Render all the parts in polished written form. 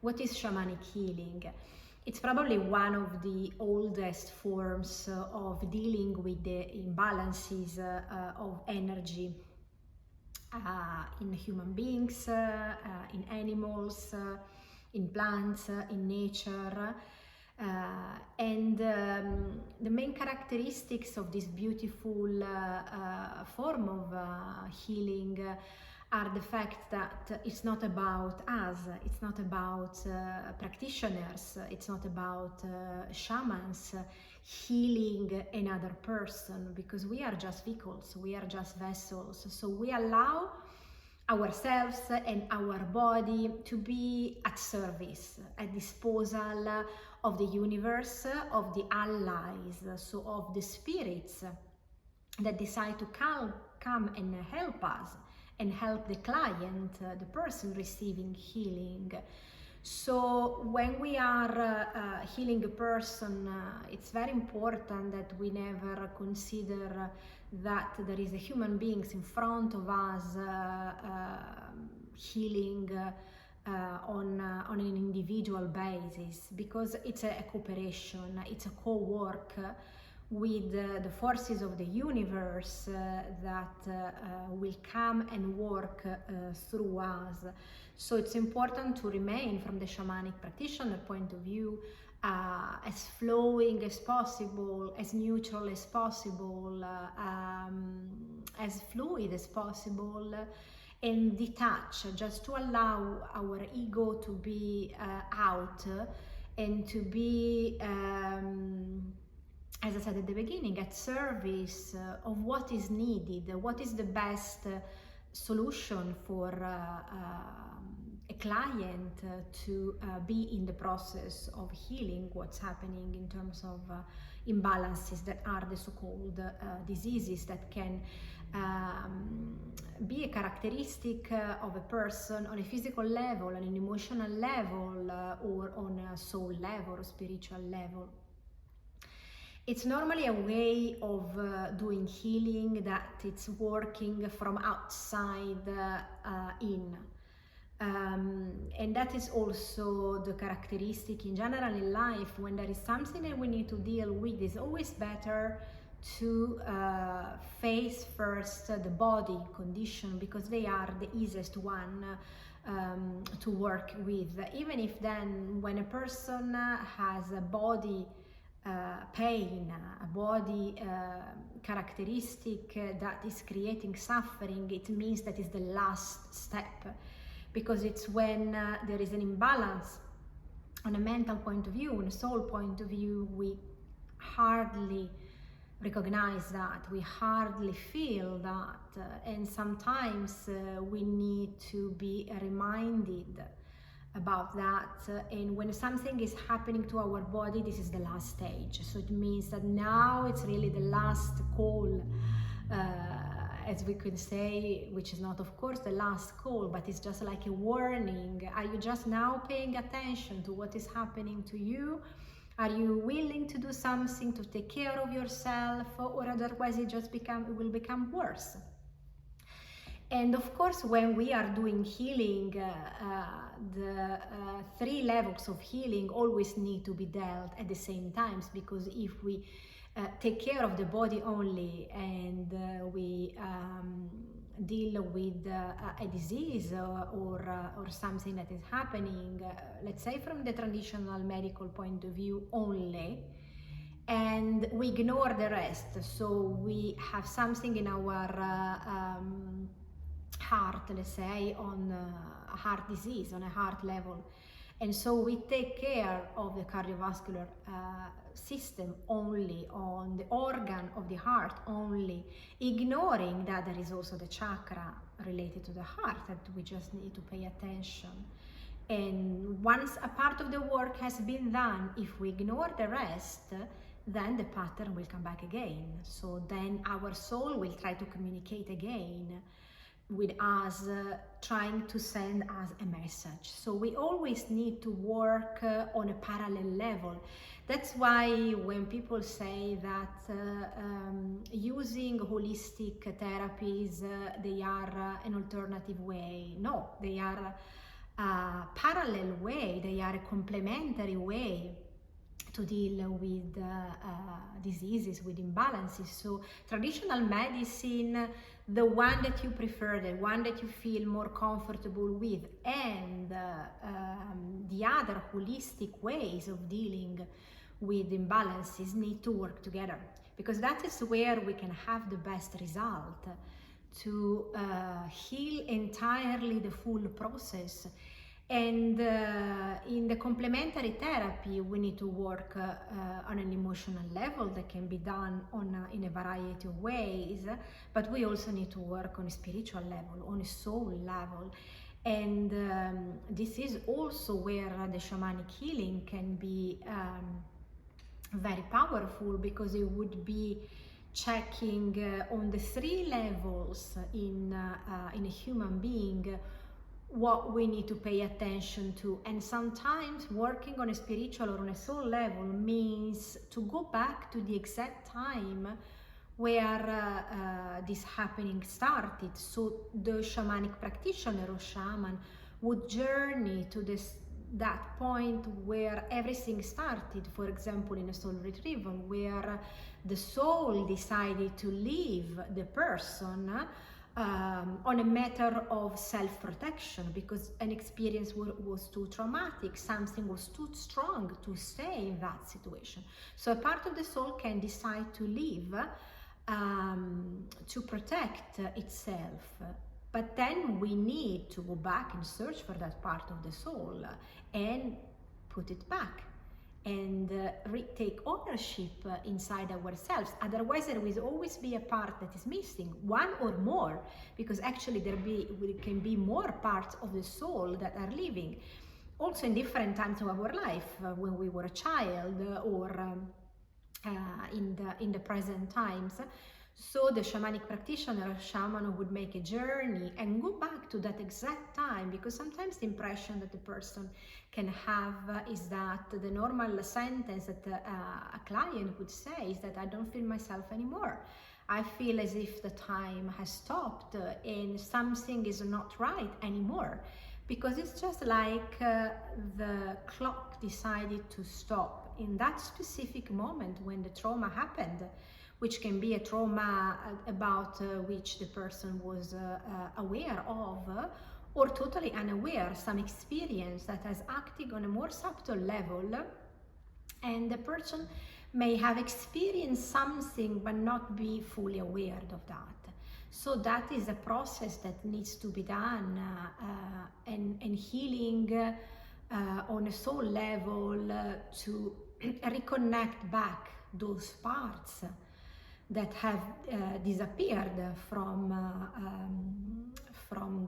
What is shamanic healing? It's probably one of the oldest forms of dealing with the imbalances of energy in human beings, in animals, in plants, in nature. The main characteristics of this beautiful form of healing are the fact that it's not about us, it's not about practitioners, it's not about shamans healing another person, because we are just vehicles, we are just vessels. So we allow ourselves and our body to be at service, at disposal of the universe, of the allies, so of the spirits that decide to come and help us and help the client, the person receiving healing. So when we are healing a person, it's very important that we never consider that there is a human being in front of us healing on an individual basis, because it's a cooperation, it's a co-work with the forces of the universe that will come and work through us. So it's important to remain, from the shamanic practitioner point of view, as flowing as possible, as neutral as possible, as fluid as possible, and detach, just to allow our ego to be out and to be as I said at the beginning, at service of what is needed, what is the best solution for a client to be in the process of healing what's happening in terms of imbalances that are the so-called diseases that can be a characteristic of a person on a physical level, on an emotional level, or on a soul level or spiritual level. It's normally a way of doing healing that it's working from outside in. And that is also the characteristic in general in life. When there is something that we need to deal with, it's always better to face first the body condition, because they are the easiest one to work with. Even if then when a person has a body pain, a body characteristic that is creating suffering, it means that is the last step, because it's when there is an imbalance on a mental point of view, on a soul point of view, we hardly recognize that, we hardly feel that, and sometimes we need to be reminded about that. And when something is happening to our body, this is the last stage. So it means that now it's really the last call, as we could say, which is not of course the last call, but it's just like a warning. Are you just now paying attention to what is happening to you? Are you willing to do something to take care of yourself, or otherwise it will become worse? And of course, when we are doing healing, the three levels of healing always need to be dealt at the same time, because if we take care of the body only and we deal with a disease or something that is happening, let's say from the traditional medical point of view only, and we ignore the rest, so we have something in our heart, let's say, on a heart disease, on a heart level, and so we take care of the cardiovascular system only, on the organ of the heart only, ignoring that there is also the chakra related to the heart that we just need to pay attention. And once a part of the work has been done, if we ignore the rest, then the pattern will come back again. So then our soul will try to communicate again with us, trying to send us a message. So we always need to work on a parallel level. That's why when people say that using holistic therapies, they are an alternative way. No, they are parallel way, they are a complementary way to deal with diseases, with imbalances. So traditional medicine, the one that you prefer, the one that you feel more comfortable with, and the other holistic ways of dealing with imbalances need to work together, because that is where we can have the best result to heal entirely the full process. And in the complementary therapy, we need to work on an emotional level that can be done in a variety of ways, but we also need to work on a spiritual level, on a soul level. And this is also where the shamanic healing can be very powerful, because it would be checking on the three levels in a human being what we need to pay attention to. And sometimes working on a spiritual or on a soul level means to go back to the exact time where this happening started. So the shamanic practitioner or shaman would journey to that point where everything started. For example, in a soul retrieval, where the soul decided to leave the person on a matter of self-protection, because an experience was too traumatic, something was too strong to stay in that situation. So a part of the soul can decide to leave to protect itself. But then we need to go back and search for that part of the soul and put it back and retake ownership inside ourselves. Otherwise, there will always be a part that is missing, one or more, because actually there can be more parts of the soul that are living, also in different times of our life, when we were a child or in the present times. So the shamanic practitioner or shaman would make a journey and go back to that exact time, because sometimes the impression that the person can have is that the normal sentence that a client would say is that I don't feel myself anymore. I feel as if the time has stopped and something is not right anymore, because it's just like the clock decided to stop in that specific moment when the trauma happened, which can be a trauma about which the person was aware of, or totally unaware, some experience that has acted on a more subtle level, and the person may have experienced something but not be fully aware of that. So that is a process that needs to be done, and healing on a soul level to reconnect back those parts that have disappeared from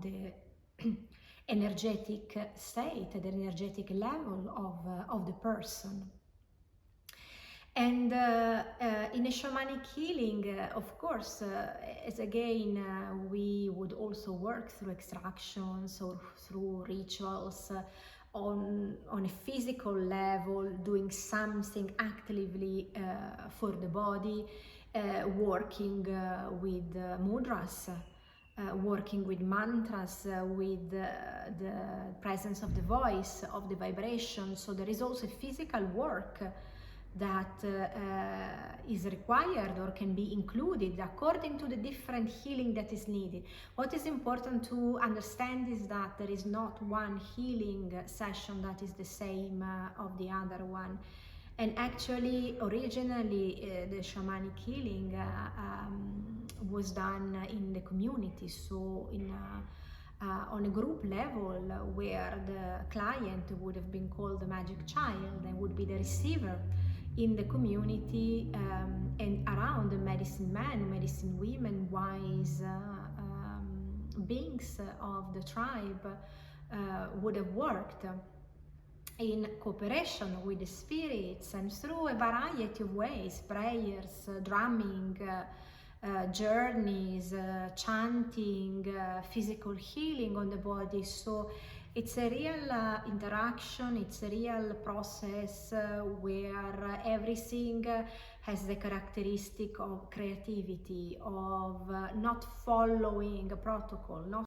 the energetic state, the energetic level of the person. And in a shamanic healing, of course, as again, we would also work through extractions or through rituals on a physical level, doing something actively for the body, working with mudras, working with mantras, with the presence of the voice, of the vibration. So there is also physical work that is required or can be included according to the different healing that is needed. What is important to understand is that there is not one healing session that is the same of the other one. And actually, originally, the shamanic healing was done in the community, so on a group level, where the client would have been called the magic child and would be the receiver in the community, and around the medicine men, medicine women, wise beings of the tribe would have worked in cooperation with the spirits, and through a variety of ways: prayers, drumming, journeys, chanting, physical healing on the body. So it's a real interaction, it's a real process where everything has the characteristic of creativity, of not following a protocol, not